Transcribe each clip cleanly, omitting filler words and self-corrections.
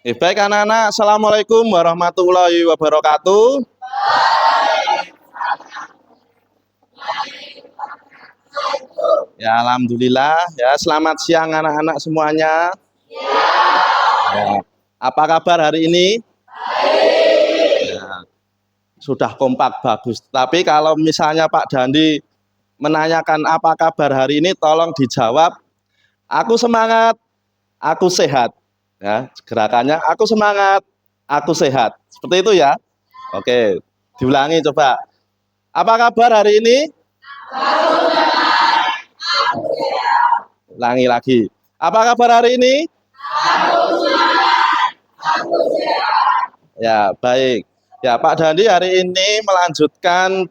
Baik anak-anak, Assalamualaikum warahmatullahi wabarakatuh. Ya, Alhamdulillah. Ya, selamat siang anak-anak semuanya. Ya, apa kabar hari ini? Ya, sudah kompak bagus. Tapi kalau misalnya Pak Dandi menanyakan apa kabar hari ini, tolong dijawab. Aku semangat, aku sehat. Ya, gerakannya aku semangat, aku sehat. Seperti itu ya. Oke, diulangi coba. Apa kabar hari ini? Ulangi lagi. Apa kabar hari ini? Ya, baik. Ya, Pak Dandi hari ini melanjutkan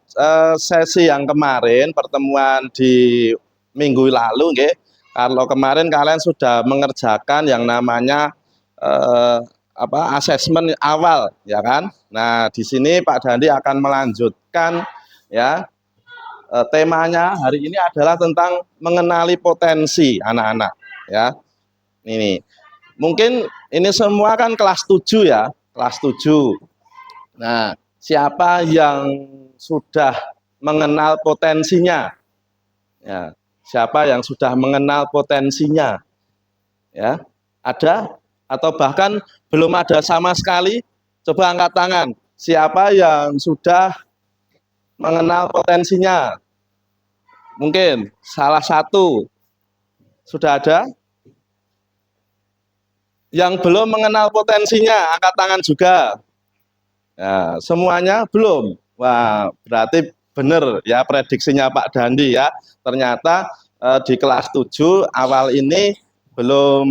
sesi yang kemarin, pertemuan di minggu lalu, nggih. Kalau kemarin kalian sudah mengerjakan yang namanya asesmen awal, ya kan? Nah, di sini Pak Dandi akan melanjutkan ya temanya hari ini adalah tentang mengenali potensi anak-anak, ya. Ini mungkin ini semua kan kelas 7 ya, kelas 7. Nah, siapa yang sudah mengenal potensinya? Ya, siapa yang sudah mengenal potensinya? Ya, ada atau bahkan belum ada sama sekali? Coba angkat tangan. Siapa yang sudah mengenal potensinya? Mungkin salah satu sudah ada. Yang belum mengenal potensinya, angkat tangan juga. Ya, semuanya belum. Wah, berarti benar ya prediksinya Pak Dandi ya. Ternyata di kelas 7 awal ini belum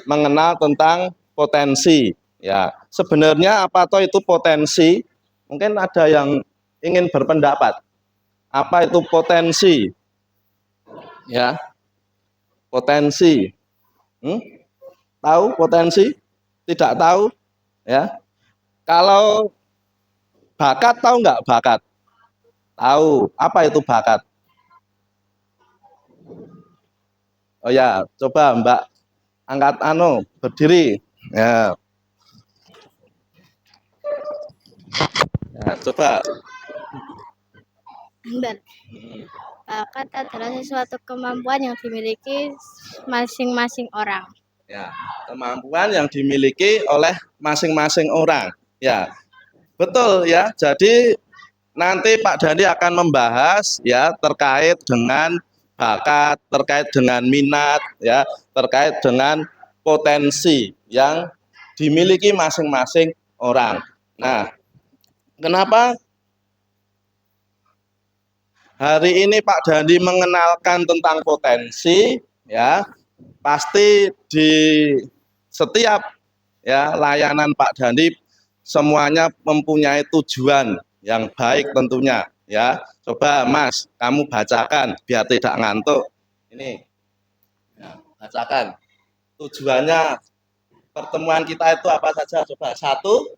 mengenal tentang potensi. Ya, sebenarnya apa toh itu potensi? Mungkin ada yang ingin berpendapat. Apa itu potensi? Ya, potensi. Hmm? Tahu potensi? Tidak tahu? Ya. Kalau bakat tahu nggak bakat? Tahu. Apa itu bakat? Oh ya, coba Mbak angkat berdiri. Ya, ya coba. Bakat adalah sesuatu kemampuan yang dimiliki masing-masing orang. Ya, kemampuan yang dimiliki oleh masing-masing orang. Ya, betul ya. Jadi nanti Pak Dandi akan membahas ya terkait dengan bakat, terkait dengan minat, ya, terkait dengan potensi yang dimiliki masing-masing orang. Nah, kenapa hari ini Pak Dandi mengenalkan tentang potensi? Ya, pasti di setiap ya layanan Pak Dandi semuanya mempunyai tujuan yang baik tentunya ya. Coba Mas, kamu bacakan biar tidak ngantuk. Ini ya, bacakan. Tujuannya pertemuan kita itu apa saja? Coba satu,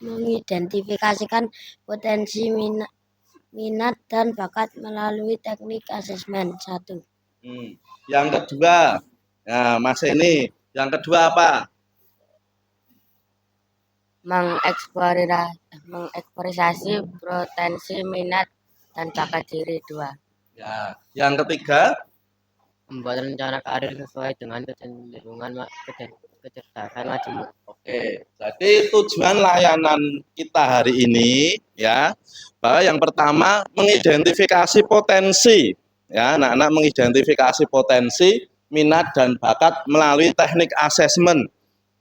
mengidentifikasikan potensi minat dan bakat melalui teknik asesmen. Satu. Yang kedua, ya Mas ini, yang kedua apa? Mengeksplorasi potensi minat dan bakat diri. Dua. Ya, yang ketiga, Membuat rencana karir sesuai dengan kecenderungan kecerdasan majemuk. oke, jadi tujuan layanan kita hari ini ya, bahwa yang pertama mengidentifikasi potensi, ya, anak-anak mengidentifikasi potensi, minat dan bakat melalui teknik asesmen,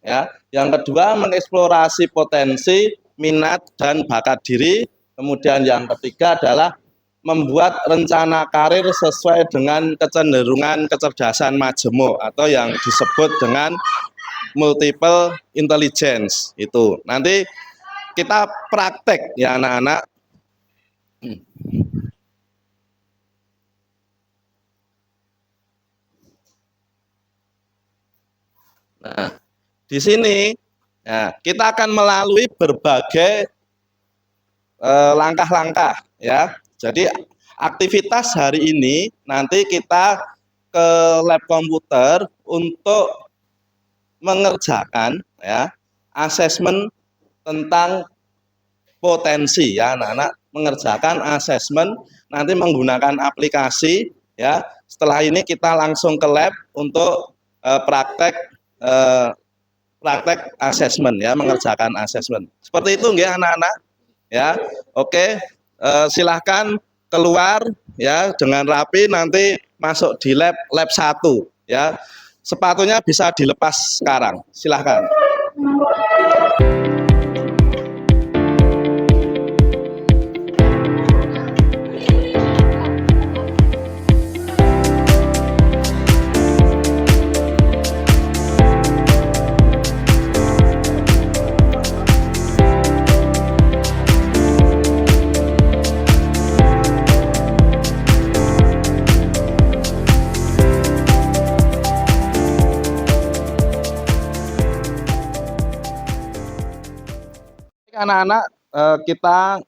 ya. Yang kedua mengeksplorasi potensi, minat dan bakat diri. Kemudian yang ketiga adalah membuat rencana karir sesuai dengan kecenderungan kecerdasan majemuk atau yang disebut dengan multiple intelligence. Itu nanti kita praktek ya anak-anak. Nah, di sini ya, kita akan melalui berbagai langkah-langkah ya. Jadi aktivitas hari ini nanti kita ke lab komputer untuk mengerjakan ya asesmen tentang potensi ya anak-anak, mengerjakan asesmen nanti menggunakan aplikasi ya. Setelah ini kita langsung ke lab untuk praktek praktek asesmen ya, mengerjakan asesmen. Seperti itu nggih anak-anak ya. Oke, silahkan keluar ya dengan rapi, nanti masuk di lab 1 ya. Sepatunya bisa dilepas sekarang, silahkan. Anak-anak, kita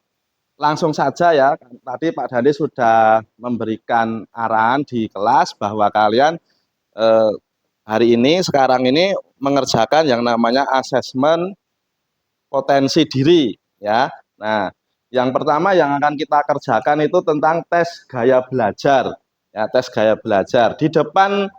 langsung saja ya. Tadi Pak Dandi sudah memberikan arahan di kelas bahwa kalian hari ini, sekarang ini mengerjakan yang namanya asesmen potensi diri ya. Nah, yang pertama yang akan kita kerjakan itu tentang tes gaya belajar ya, tes gaya belajar. Di depan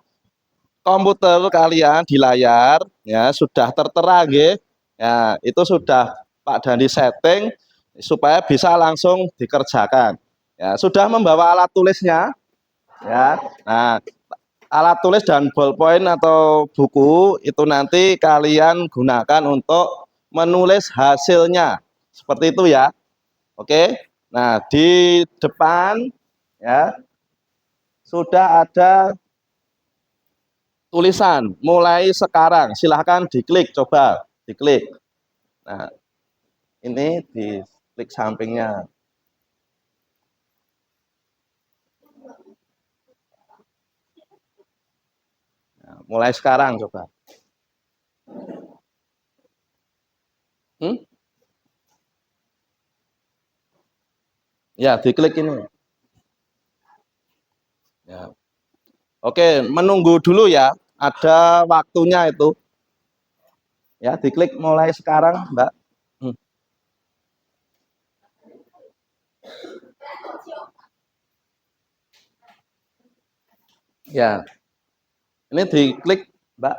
komputer kalian di layar ya sudah tertera nggih. Ya, itu sudah Pak Dandi setting supaya bisa langsung dikerjakan. Ya, sudah membawa alat tulisnya ya. Nah, alat tulis dan ballpoint atau buku itu nanti kalian gunakan untuk menulis hasilnya. Seperti itu ya. Oke. Nah, di depan ya sudah ada tulisan mulai sekarang. Silahkan diklik, coba diklik. Nah, ini di klik sampingnya. Nah, mulai sekarang coba. Ya, diklik ini. Ya. Oke, menunggu dulu ya. Ada waktunya itu. Ya, diklik mulai sekarang, Mbak. Ya, ini diklik, Mbak.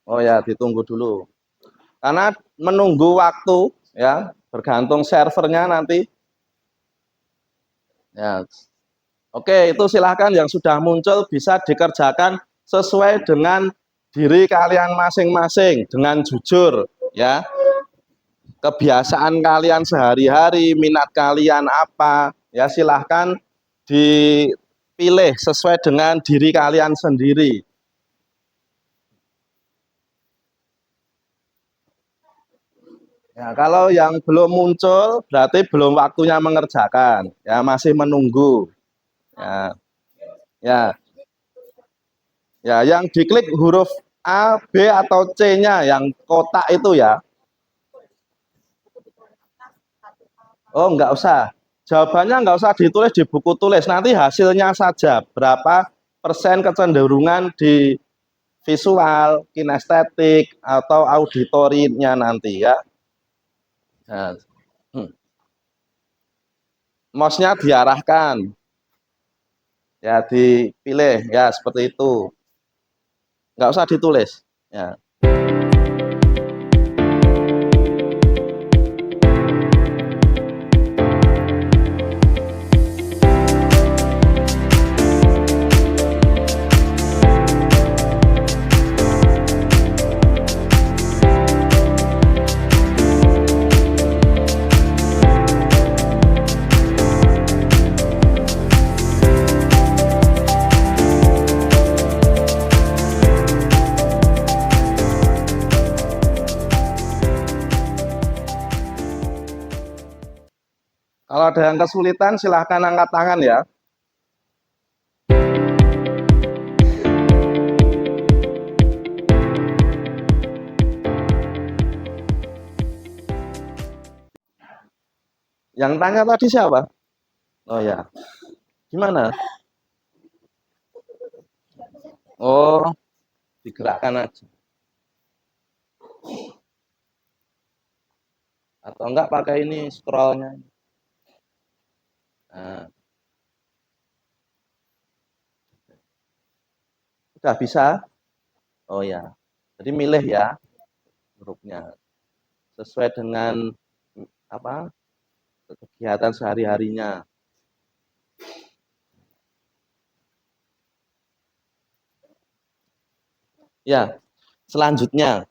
Oh ya, ditunggu dulu. Karena menunggu waktu, ya, bergantung servernya nanti. Ya, oke, itu silahkan yang sudah muncul bisa dikerjakan sesuai dengan diri kalian masing-masing, dengan jujur, ya. Kebiasaan kalian sehari-hari, minat kalian apa, ya silahkan dipilih sesuai dengan diri kalian sendiri. Ya, kalau yang belum muncul berarti belum waktunya mengerjakan, ya masih menunggu. Ya, ya, ya, yang diklik huruf A, B atau C-nya yang kotak itu ya. Oh, enggak usah. Jawabannya enggak usah ditulis di buku tulis, nanti hasilnya saja. Berapa persen kecenderungan di visual, kinestetik, atau auditorinya nanti ya. Nah, mouse-nya diarahkan. Ya, dipilih. Ya, seperti itu. Enggak usah ditulis. Ya. Kalau ada yang kesulitan silahkan angkat tangan ya. Yang tanya tadi siapa? Oh ya, gimana? Oh, digerakkan aja. Atau enggak pakai ini scrollnya. Nah, sudah bisa? Oh ya. Jadi milih ya grupnya sesuai dengan apa kegiatan sehari-harinya. Ya, selanjutnya.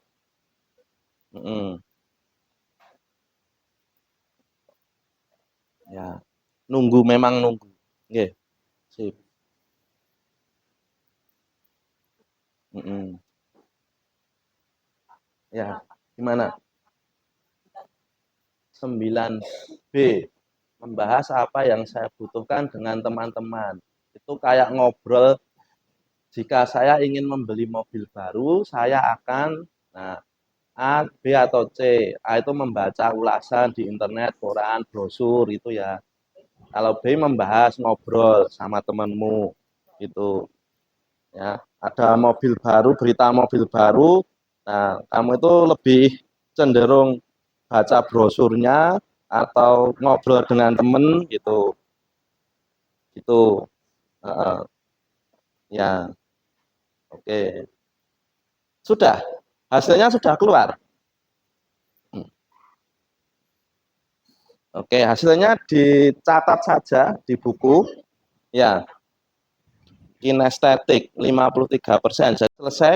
Ya, nunggu memang nunggu. Nggih, sip. Ya, gimana? 9B, membahas apa yang saya butuhkan dengan teman-teman. Itu kayak ngobrol, jika saya ingin membeli mobil baru, saya akan, nah, A, B, atau C. A itu membaca ulasan di internet, koran, brosur, itu ya. Kalau B membahas, ngobrol sama temanmu, gitu. Ya, ada mobil baru, berita mobil baru, nah, kamu itu lebih cenderung baca brosurnya atau ngobrol dengan temen gitu, gitu. Ya, oke. Sudah, hasilnya sudah keluar. Oke, hasilnya dicatat saja di buku. Ya, kinestetik 53%. Jadi selesai.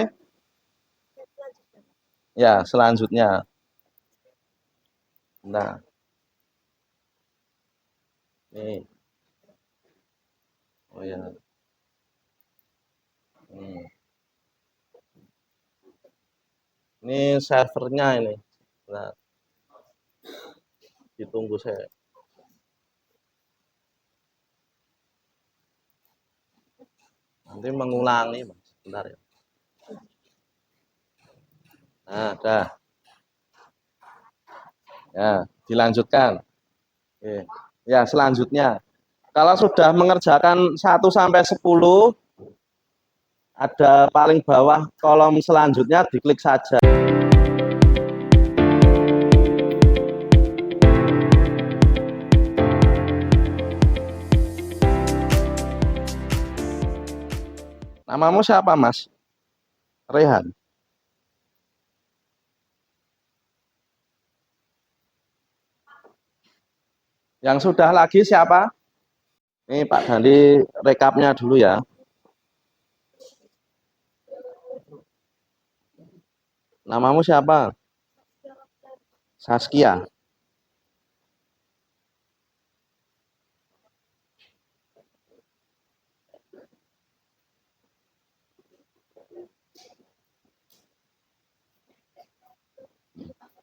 Ya, selanjutnya. Nah, ini. Oh ya. Hmm. Ini servernya ini. Nah, ditunggu saya. Nanti mengulangi, Mas. Bentar ya. Nah, dah. Ya, dilanjutkan. Oke. Ya, selanjutnya. Kalau sudah mengerjakan 1 sampai 10, ada paling bawah kolom selanjutnya, diklik saja. Namamu siapa, Mas? Rehan. Yang sudah lagi siapa? Ini Pak Dandi rekapnya dulu ya. Namamu siapa? Saskia.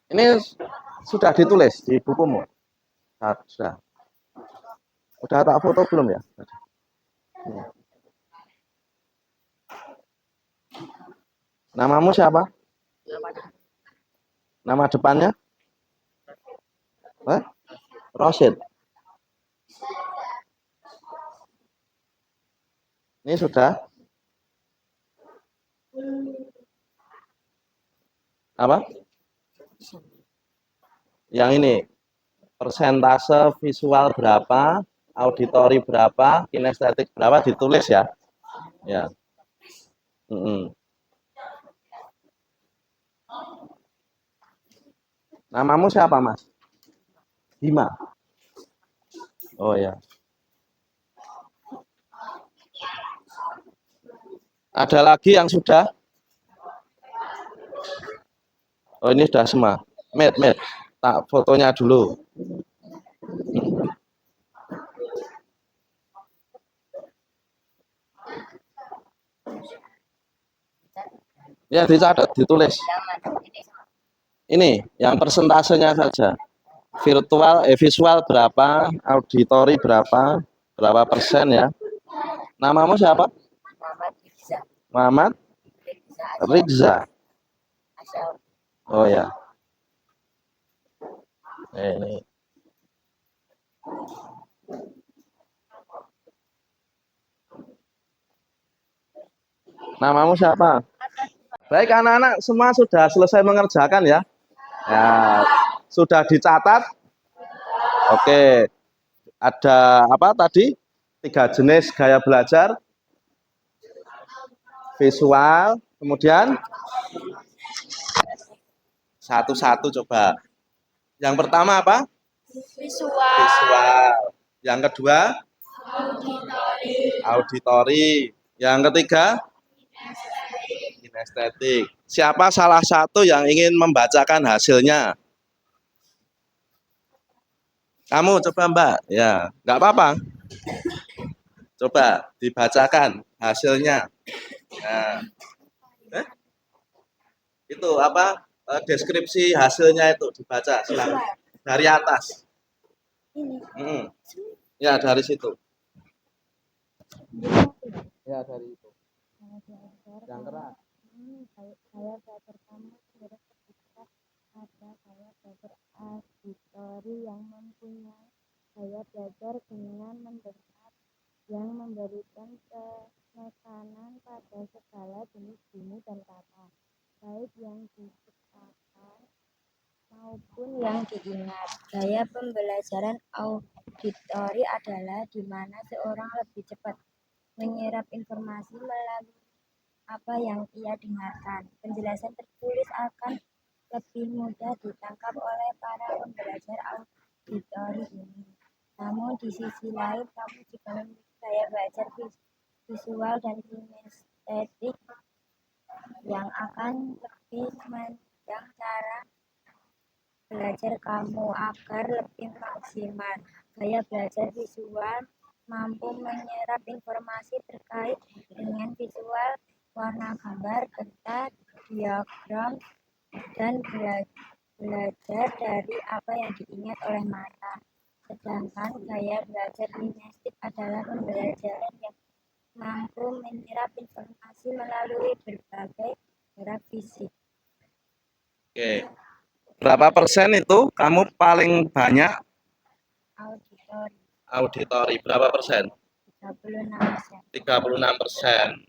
Ini sudah ditulis di bukumu? Sudah. Udah tak foto belum ya? Namamu siapa? Nama depannya? Eh? Rosid. Ini sudah? Apa? Yang ini. Persentase visual berapa, auditori berapa, kinestetik berapa, ditulis ya. Ya. Namamu siapa, Mas? Bima. Oh ya. Ada lagi yang sudah? Oh, ini sudah semua. Met. Tak fotonya dulu. Ya, dicatat, ditulis. Ini yang persentasenya saja. Visual berapa, auditori berapa, berapa persen ya. Namamu siapa? Muhammad Rizza. Oh ya. Ini. Namamu siapa? Baik anak-anak semua sudah selesai mengerjakan ya. Ya, sudah dicatat. Oke, ada apa tadi? 3 jenis gaya belajar. Visual, kemudian satu-satu coba. Yang pertama apa? Visual. Visual. Yang kedua? Auditori. Yang ketiga? Kinestetik. Siapa salah satu yang ingin membacakan hasilnya? Kamu coba Mbak. Ya, nggak apa-apa. Coba dibacakan hasilnya. Nah, itu apa? Deskripsi hasilnya itu dibaca silakan. Dari atas. Ya, dari situ. Ya, dari itu. Yang keras. Saya belajar kamu sebenarnya ketika ada saya belajar auditori yang mempunyai saya belajar dengan mendengar yang memberikan penekanan pada segala jenis bunyi dan kata, baik yang diciptakan maupun yang diingat. Gaya pembelajaran auditori adalah di mana seorang lebih cepat menyerap informasi melalui apa yang ia dengarkan. Penjelasan tertulis akan lebih mudah ditangkap oleh para pembelajar auditori ini. Namun di sisi lain, kamu juga memiliki gaya belajar visual dan kinestetik yang akan lebih menunjang cara belajar kamu agar lebih maksimal. Gaya belajar visual mampu menyerap informasi terkait dengan visual, warna gambar, peta, diagram, dan belajar dari apa yang diingat oleh mata. Sedangkan gaya belajar kinestetik adalah pembelajaran yang mampu menyerap informasi melalui berbagai gerak fisik. Oke. Berapa persen itu kamu paling banyak? Auditori. Auditori berapa persen? 36%. 36%.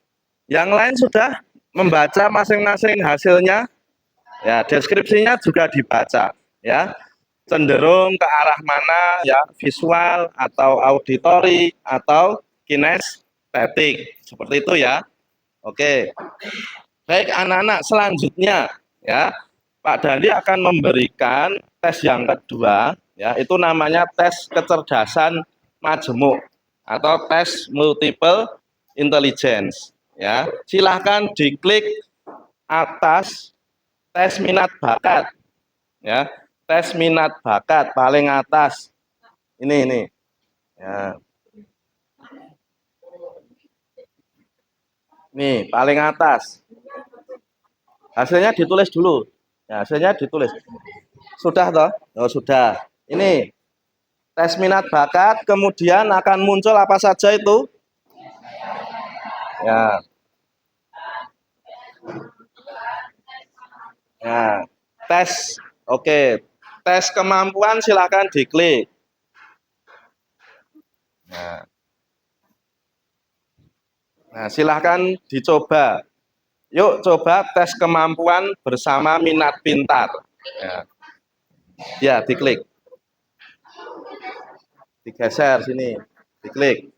Yang lain sudah membaca masing-masing hasilnya. Ya, deskripsinya juga dibaca, ya. Cenderung ke arah mana ya, visual atau auditori atau kinestetik. Seperti itu ya. Oke. Baik anak-anak, selanjutnya ya, Pak Dandi akan memberikan tes yang kedua, ya, itu namanya tes kecerdasan majemuk atau tes multiple intelligence. Ya, silahkan diklik atas tes minat bakat, ya, tes minat bakat paling atas. Ini, ya. Nih paling atas. Hasilnya ditulis dulu. Ya, hasilnya ditulis. Sudah toh? Oh, sudah. Ini tes minat bakat, kemudian akan muncul apa saja itu? Ya. Ya. Tes. Oke. Tes kemampuan silakan diklik. Nah, silakan dicoba. Yuk coba tes kemampuan bersama minat pintar. Ya, diklik. Digeser sini, diklik.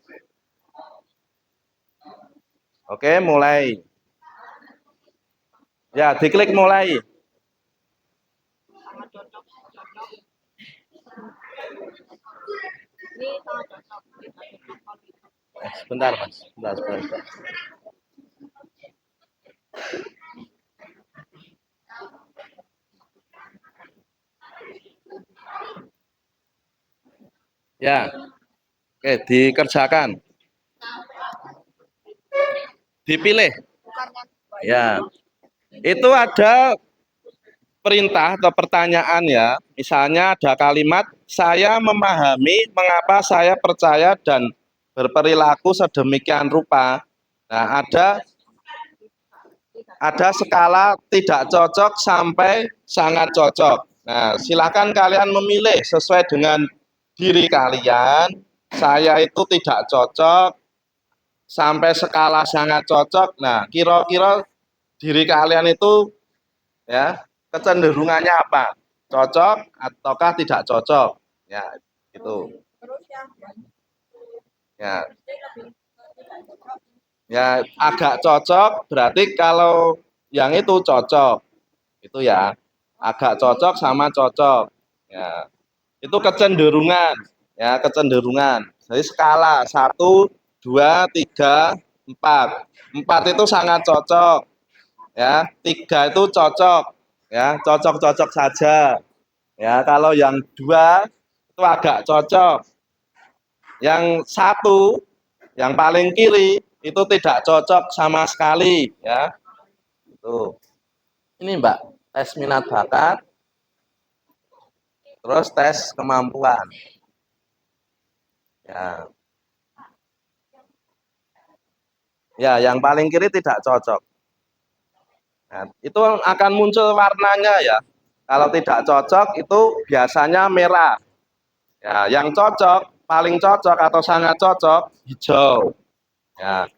Oke, mulai. Ya, diklik mulai. Sebentar, Mas. Sebentar. Ya. Oke, dikerjakan. Dipilih. Ya. Itu ada perintah atau pertanyaan ya. Misalnya ada kalimat, saya memahami mengapa saya percaya dan berperilaku sedemikian rupa. Nah, ada skala tidak cocok sampai sangat cocok. Nah, silakan kalian memilih sesuai dengan diri kalian. Saya itu tidak cocok sampai skala sangat cocok. Nah, kira-kira diri kalian itu ya kecenderungannya apa? Cocok ataukah tidak cocok? Ya, itu. Ya, ya agak cocok berarti kalau yang itu cocok. Itu ya. Agak cocok sama cocok. Ya. Itu kecenderungan, ya, kecenderungan. Jadi skala 1, 2, 3, 4. 4 itu sangat cocok, ya. 3 itu cocok, ya, cocok-cocok saja. Ya, kalau yang 2 itu agak cocok. Yang 1, yang paling kiri itu tidak cocok sama sekali, ya. Tuh. Ini Mbak, tes minat bakat, terus tes kemampuan. Ya. Ya, yang paling kiri tidak cocok. Nah, itu akan muncul warnanya ya. Kalau tidak cocok itu biasanya merah. Ya, yang cocok, paling cocok atau sangat cocok hijau. Ya.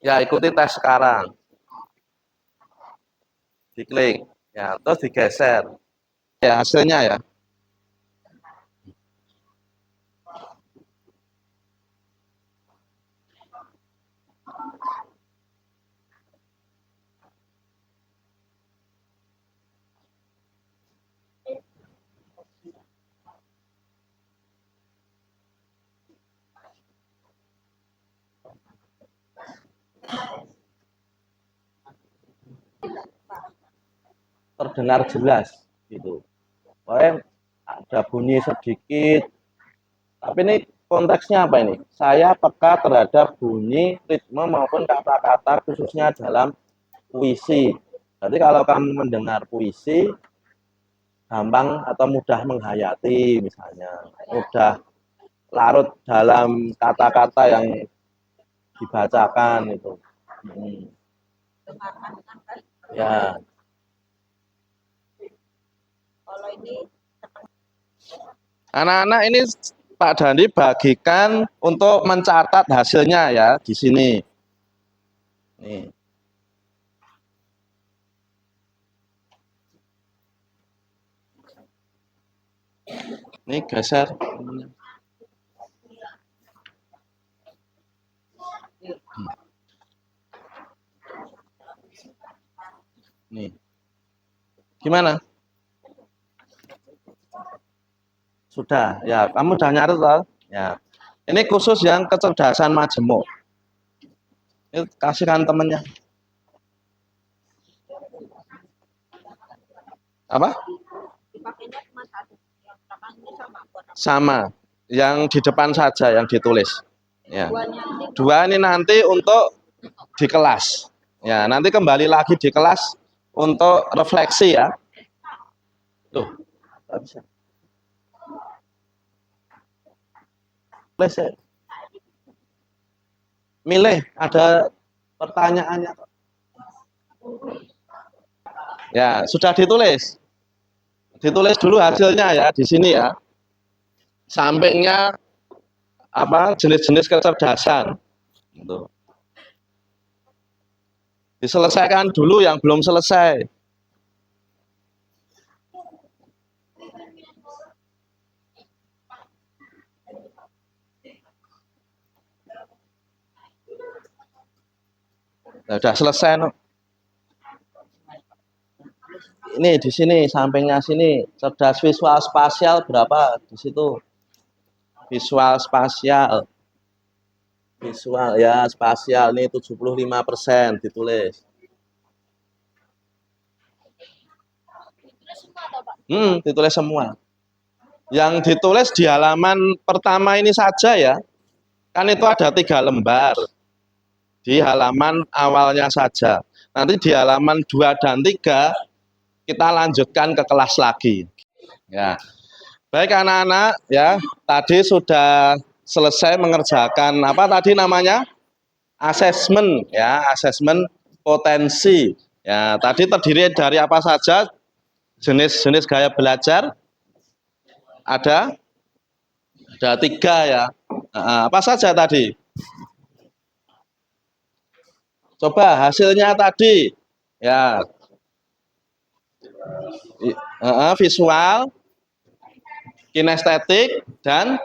Ya, ikuti tes sekarang. Diklik. Ya, terus digeser. Ya, hasilnya ya. Terdengar jelas gitu. Pokoknya ada bunyi sedikit. Tapi ini konteksnya apa ini? Saya peka terhadap bunyi, ritme maupun kata-kata khususnya dalam puisi. Jadi kalau kamu mendengar puisi, gampang atau mudah menghayati misalnya, mudah larut dalam kata-kata yang dibacakan itu. Hmm. Ya. Anak-anak ini Pak Dandi bagikan untuk mencatat hasilnya ya di sini. Nih. Ini geser. Nih. Gimana? Sudah, ya. Kamu udah nyatet toh? Ya. Ini khusus yang kecerdasan majemuk. Ini kasihkan temennya. Apa? Sama. Yang di depan saja yang ditulis. Ya. 2 ini nanti untuk di kelas. Ya, nanti kembali lagi di kelas untuk refleksi ya. Tuh, nggak bisa. Tulis ya. Milih, ada pertanyaannya. Ya, sudah ditulis. Ditulis dulu hasilnya ya di sini ya. Sampingnya apa jenis-jenis kecerdasan. Gitu. Diselesaikan dulu yang belum selesai. Nah, udah selesai no. Ini di sini sampingnya sini cerdas visual spasial berapa di situ? Visual spasial. Visual ya spasial ini 75% ditulis. Ditulis semua. Yang ditulis di halaman pertama ini saja ya. Kan itu ada 3 lembar. Di halaman awalnya saja. Nanti di halaman 2 dan 3 kita lanjutkan ke kelas lagi. Ya. Baik anak-anak ya, tadi sudah selesai mengerjakan apa tadi namanya? Asesmen ya, asesmen potensi. Ya, tadi terdiri dari apa saja? Jenis-jenis gaya belajar ada 3 ya. Apa saja tadi? Coba hasilnya tadi, ya, visual, kinestetik, dan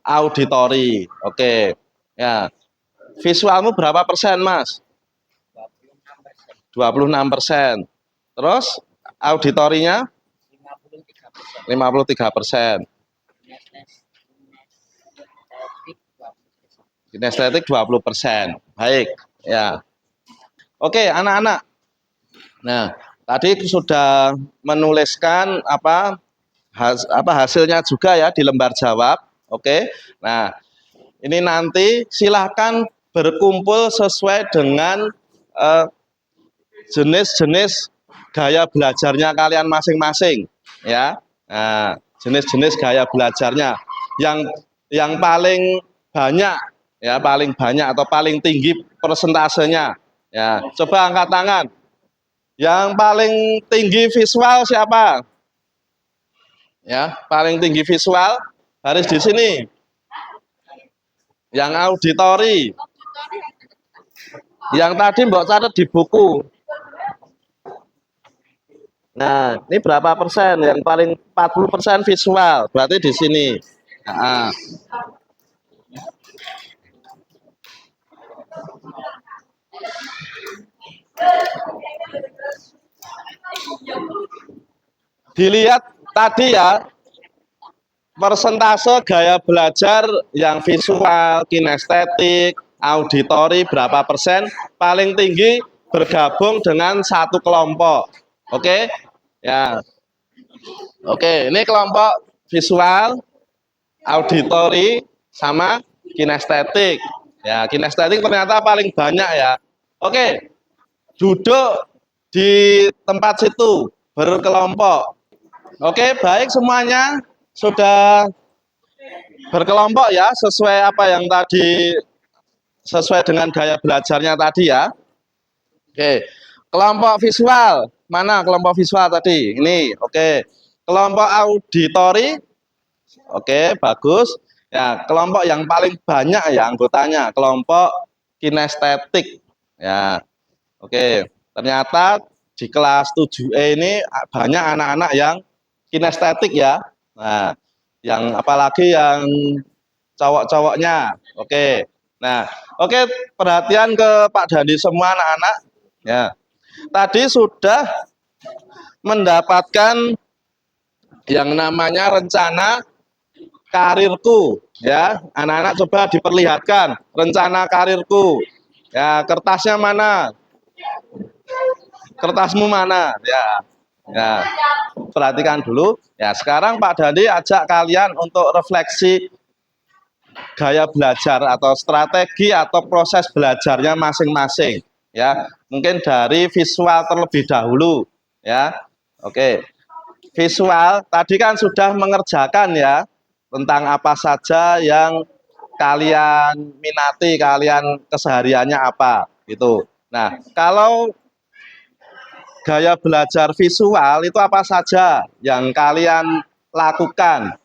auditori. Oke, ya. Visualmu berapa persen, Mas? 26%. Terus auditorinya 53%. Kinestetik 20%. Baik, ya. Oke, anak-anak. Nah, tadi sudah menuliskan hasilnya juga ya di lembar jawab. Oke. Nah, ini nanti silahkan berkumpul sesuai dengan jenis-jenis gaya belajarnya kalian masing-masing, ya. Nah, jenis-jenis gaya belajarnya yang paling banyak, ya, paling banyak atau paling tinggi persentasenya, ya. Coba angkat tangan. Yang paling tinggi visual siapa? Ya, paling tinggi visual harus di sini. Yang auditori. Yang tadi mbok catat di buku. Nah, ini berapa persen? Yang paling 40% visual, berarti di sini. Nah, dilihat tadi ya, persentase gaya belajar yang visual, kinestetik, auditori berapa persen, paling tinggi bergabung dengan satu kelompok. Oke? Ya. Oke, ini kelompok visual, auditori, sama kinestetik. Ya, kinestetik ternyata paling banyak ya. Oke, duduk di tempat situ, berkelompok. Oke, baik semuanya sudah berkelompok ya, sesuai apa yang tadi, sesuai dengan gaya belajarnya tadi ya. Oke, kelompok visual, mana kelompok visual tadi? Ini, oke. Kelompok auditori, oke, bagus. Ya, kelompok yang paling banyak ya anggotanya, kelompok kinestetik. Ya, oke. Ternyata di kelas 7E ini banyak anak-anak yang kinestetik ya. Nah, yang apalagi yang cowok-cowoknya. Oke. Nah, oke, perhatian ke Pak Dandi semua anak-anak. Ya. Tadi sudah mendapatkan yang namanya rencana karirku, ya. Anak-anak coba diperlihatkan rencana karirku. Ya, kertasnya mana? Kertasmu mana? Ya. Ya. Perhatikan dulu. Ya, sekarang Pak Dandi ajak kalian untuk refleksi gaya belajar atau strategi atau proses belajarnya masing-masing, ya. Mungkin dari visual terlebih dahulu, ya. Oke. Visual tadi kan sudah mengerjakan ya tentang apa saja yang kalian minati, kalian kesehariannya apa gitu. Nah, kalau gaya belajar visual itu apa saja yang kalian lakukan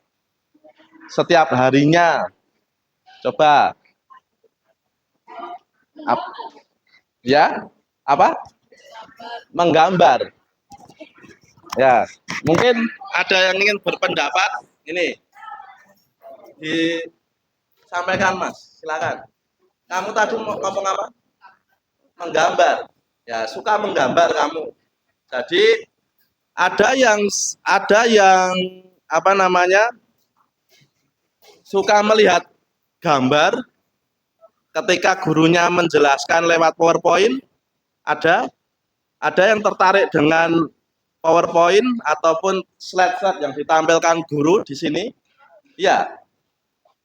setiap harinya? Coba ya, apa? Menggambar. Ya, mungkin ada yang ingin berpendapat. Ini disampaikan, Mas. Silakan. Kamu tadi mau ngomong apa? Menggambar. Ya, suka menggambar kamu. Jadi ada yang apa namanya? Suka melihat gambar ketika gurunya menjelaskan lewat PowerPoint. Ada yang tertarik dengan PowerPoint ataupun slide-slide yang ditampilkan guru di sini? Iya,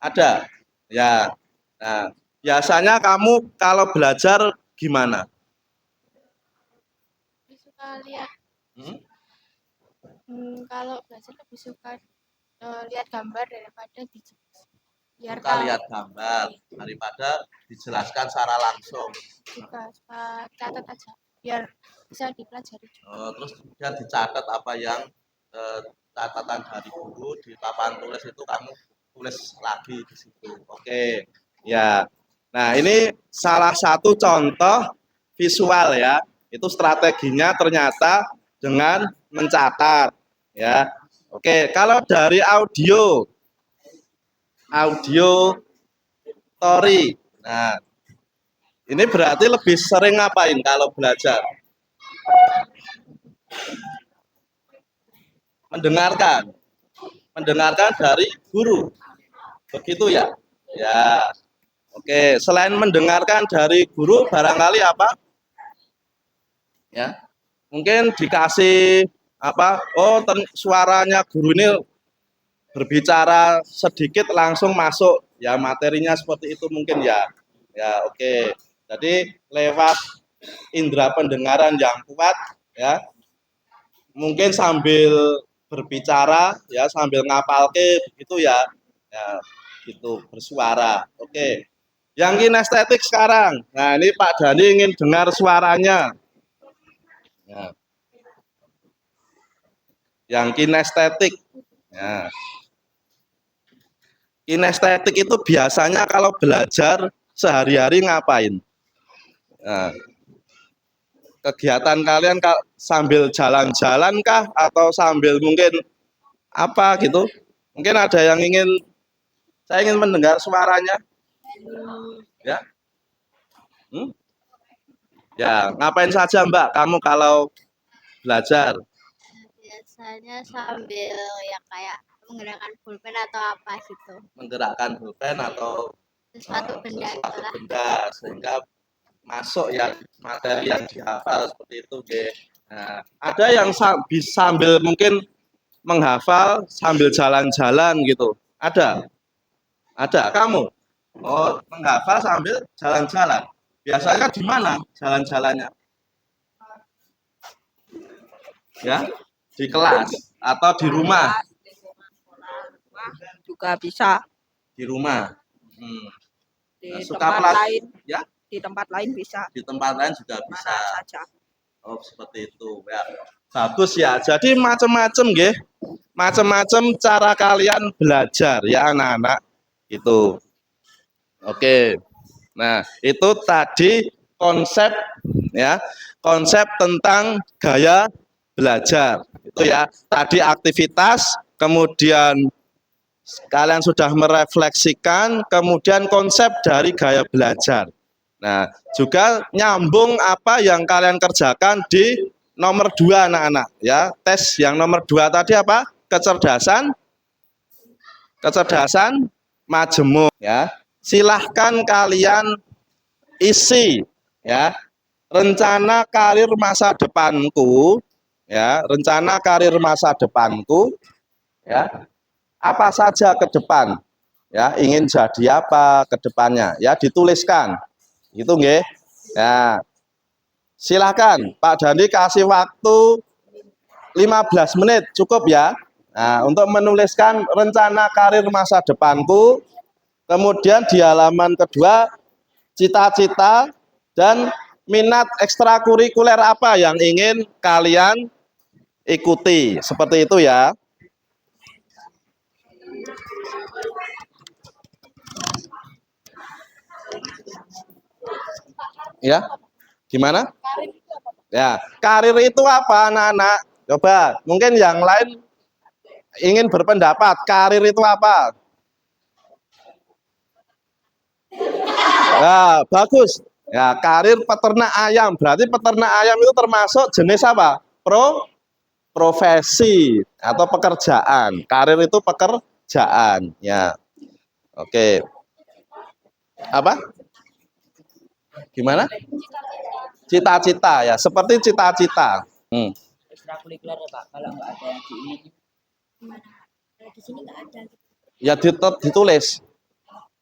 ada. Ya. Nah, biasanya kamu kalau belajar gimana? Lebih suka lihat. Kalau belajar lebih suka lihat gambar daripada dijelaskan. Biar Suka lihat gambar daripada dijelaskan secara langsung. suka catat aja. Biar bisa dipelajari. Terus kemudian dicatat apa yang catatan dari guru di papan tulis itu kamu tulis lagi di situ. Oke, ya. Nah, ini salah satu contoh visual ya. Itu strateginya ternyata dengan mencatat ya. Oke, kalau dari audio story. Nah, ini berarti lebih sering ngapain kalau belajar? Mendengarkan. Mendengarkan dari guru. Begitu ya? Ya. Oke, selain mendengarkan dari guru barangkali apa? Ya. Mungkin dikasih apa? Oh, suaranya guru ini berbicara sedikit langsung masuk. Ya, materinya seperti itu mungkin ya. Ya, oke. Jadi lewat indera pendengaran yang kuat ya, mungkin sambil berbicara ya, sambil ngapalke begitu ya. Ya, gitu bersuara. Oke. Yang kinestetik sekarang. Nah, ini Pak Dhani ingin dengar suaranya. Ya. Yang kinestetik. Ya. Kinestetik itu biasanya kalau belajar sehari-hari ngapain? Nah, kegiatan kalian sambil jalan-jalan kah atau sambil mungkin apa gitu? Mungkin ada yang saya ingin mendengar suaranya. Ya. Hmm? Ya, ngapain saja Mbak kamu kalau belajar? Biasanya sambil ya kayak menggerakkan pulpen atau apa gitu. Menggerakkan pulpen atau Sesuatu benda sesuatu itulah. benda sehingga masuk ya materi yang dihafal seperti itu. Nah, ada yang sambil mungkin menghafal sambil jalan-jalan gitu. Ada kamu. Oh, menghafal sambil jalan-jalan. Biasanya di mana jalan-jalannya? Ya, di kelas atau di rumah? Juga bisa Di rumah. Hmm. di Nah, tempat lain, ya? di tempat lain bisa, Di tempat lain juga bisa. mana saja. Oh, seperti itu. Ya. Bagus ya. Jadi macam-macam nggih. Macam-macam cara kalian belajar ya anak-anak. Itu. Oke. Nah, itu tadi konsep ya. Konsep tentang gaya belajar. Itu ya. Tadi aktivitas, kemudian kalian sudah merefleksikan, kemudian konsep dari gaya belajar. Nah, juga nyambung apa yang kalian kerjakan di nomor 2 anak-anak ya. Tes yang nomor 2 tadi apa? Kecerdasan majemuk ya. Silahkan kalian isi ya. Rencana karir masa depanku ya, rencana karir masa depanku ya. Apa saja ke depan? Ya, ingin jadi apa ke depannya? Ya, dituliskan. Gitu nggih. Ya. Silakan Pak Dhani kasih waktu 15 menit cukup ya. Nah, untuk menuliskan rencana karir masa depanku, kemudian di halaman kedua cita-cita dan minat ekstrakurikuler apa yang ingin kalian ikuti. Seperti itu ya. Ya. Gimana? Ya, karir itu apa anak-anak? Coba, mungkin yang lain ingin berpendapat, karir itu apa? Ya, bagus. Ya, karir peternak ayam. Berarti peternak ayam itu termasuk jenis apa? Profesi atau pekerjaan. Karir itu pekerjaan. Ya, oke. Apa? Gimana? Cita-cita ya, seperti cita-cita. Ekstrakurikuler ya Pak, kalau nggak ada yang di Di sini nggak ada. Ya ditulis.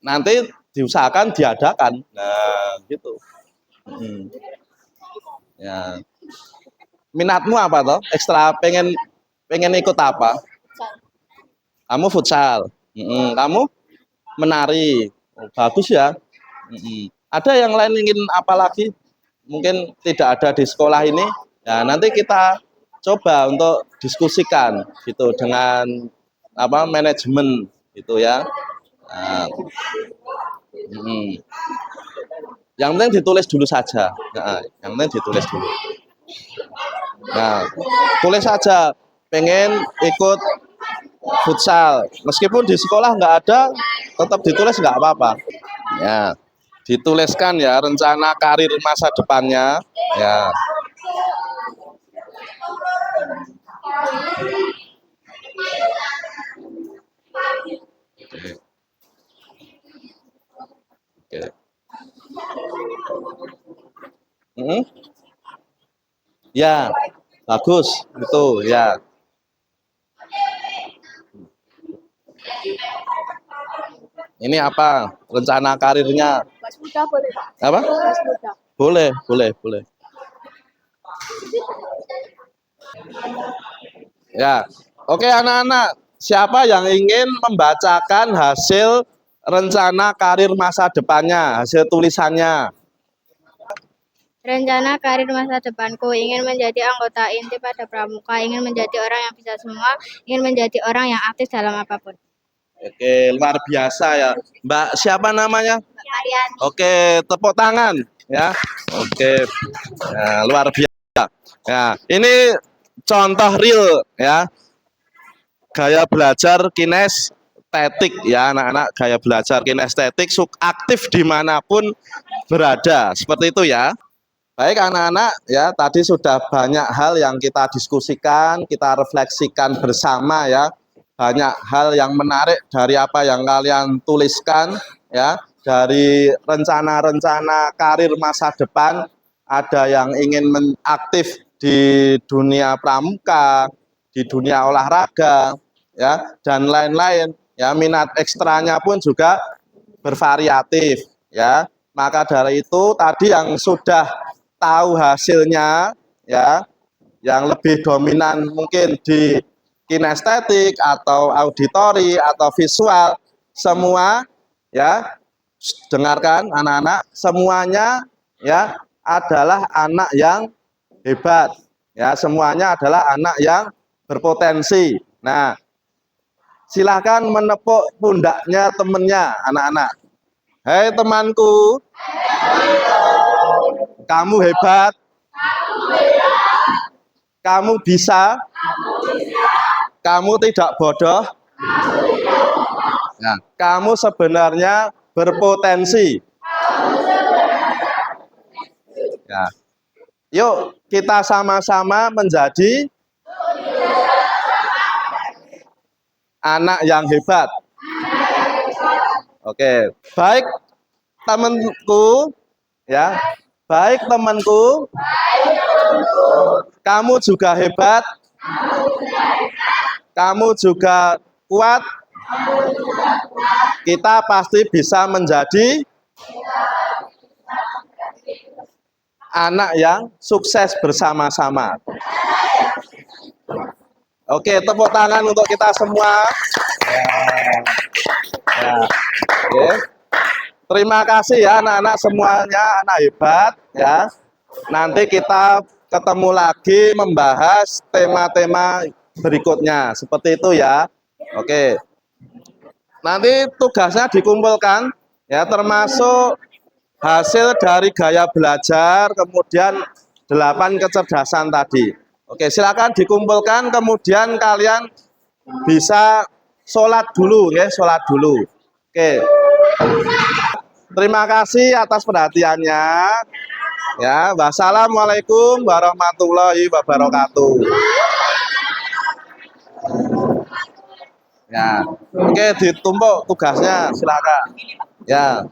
Nanti diusahakan diadakan. Nah, gitu. Ya. Minatmu apa toh? Ekstra pengen ikut apa? Kamu futsal. Kamu menari. Oh, bagus ya. Ada yang lain ingin apa lagi? Mungkin tidak ada di sekolah ini. Ya, nanti kita coba untuk diskusikan gitu dengan apa manajemen gitu ya. Nah, Yang penting ditulis dulu saja. Nah, yang penting ditulis dulu. Nah, tulis saja pengen ikut futsal. Meskipun di sekolah nggak ada, tetap ditulis nggak apa-apa. Ya, dituliskan ya rencana karir masa depannya. Ya, oke, oke. Mm-mm. Ya, bagus itu ya. Ini apa rencana karirnya? Mas muda boleh Pak? Apa? Mas muda. Boleh, boleh, boleh. Ya, oke anak-anak, siapa yang ingin membacakan hasil rencana karir masa depannya, hasil tulisannya? Rencana karir masa depanku, ingin menjadi anggota inti pada pramuka, ingin menjadi orang yang bisa semua, ingin menjadi orang yang aktif dalam apapun. Oke, luar biasa ya. Mbak, siapa namanya? Marian. Oke, tepuk tangan ya. Oke, ya, luar biasa. Ya, ini contoh real ya. Gaya belajar kinestetik ya anak-anak, gaya belajar kinestetik aktif dimanapun berada. Seperti itu ya. Baik anak-anak ya, tadi sudah banyak hal yang kita diskusikan, kita refleksikan bersama ya. Banyak hal yang menarik dari apa yang kalian tuliskan ya, dari rencana-rencana karir masa depan. Ada yang ingin aktif di dunia pramuka, di dunia olahraga ya, dan lain-lain ya. Minat ekstranya pun juga bervariatif ya. Maka dari itu tadi yang sudah tahu hasilnya ya, yang lebih dominan mungkin di kinestetik atau auditori atau visual, semua ya, dengarkan anak-anak, semuanya ya adalah anak yang hebat ya, semuanya adalah anak yang berpotensi. Nah, silakan menepuk pundaknya temennya anak-anak. Hei temanku, kamu hebat, kamu bisa, kamu tidak bodoh, nah, kamu sebenarnya berpotensi. Ya. Yuk kita sama-sama menjadi anak yang hebat. Oke, baik temanku, ya, baik temanku, kamu juga hebat, kamu juga kuat, kita pasti bisa menjadi anak yang sukses bersama-sama. Oke, tepuk tangan untuk kita semua. Ya. Oke. Terima kasih ya anak-anak semuanya, anak hebat ya. Nanti kita ketemu lagi membahas tema-tema berikutnya. Seperti itu ya. Oke. Nanti tugasnya dikumpulkan ya, termasuk hasil dari gaya belajar, kemudian 8 kecerdasan tadi. Oke, silakan dikumpulkan, kemudian kalian bisa sholat dulu ya, sholat dulu. Oke. Terima kasih atas perhatiannya. Ya, wassalamualaikum warahmatullahi wabarakatuh. Ya, oke, ditumpuk tugasnya, silakan. Ya.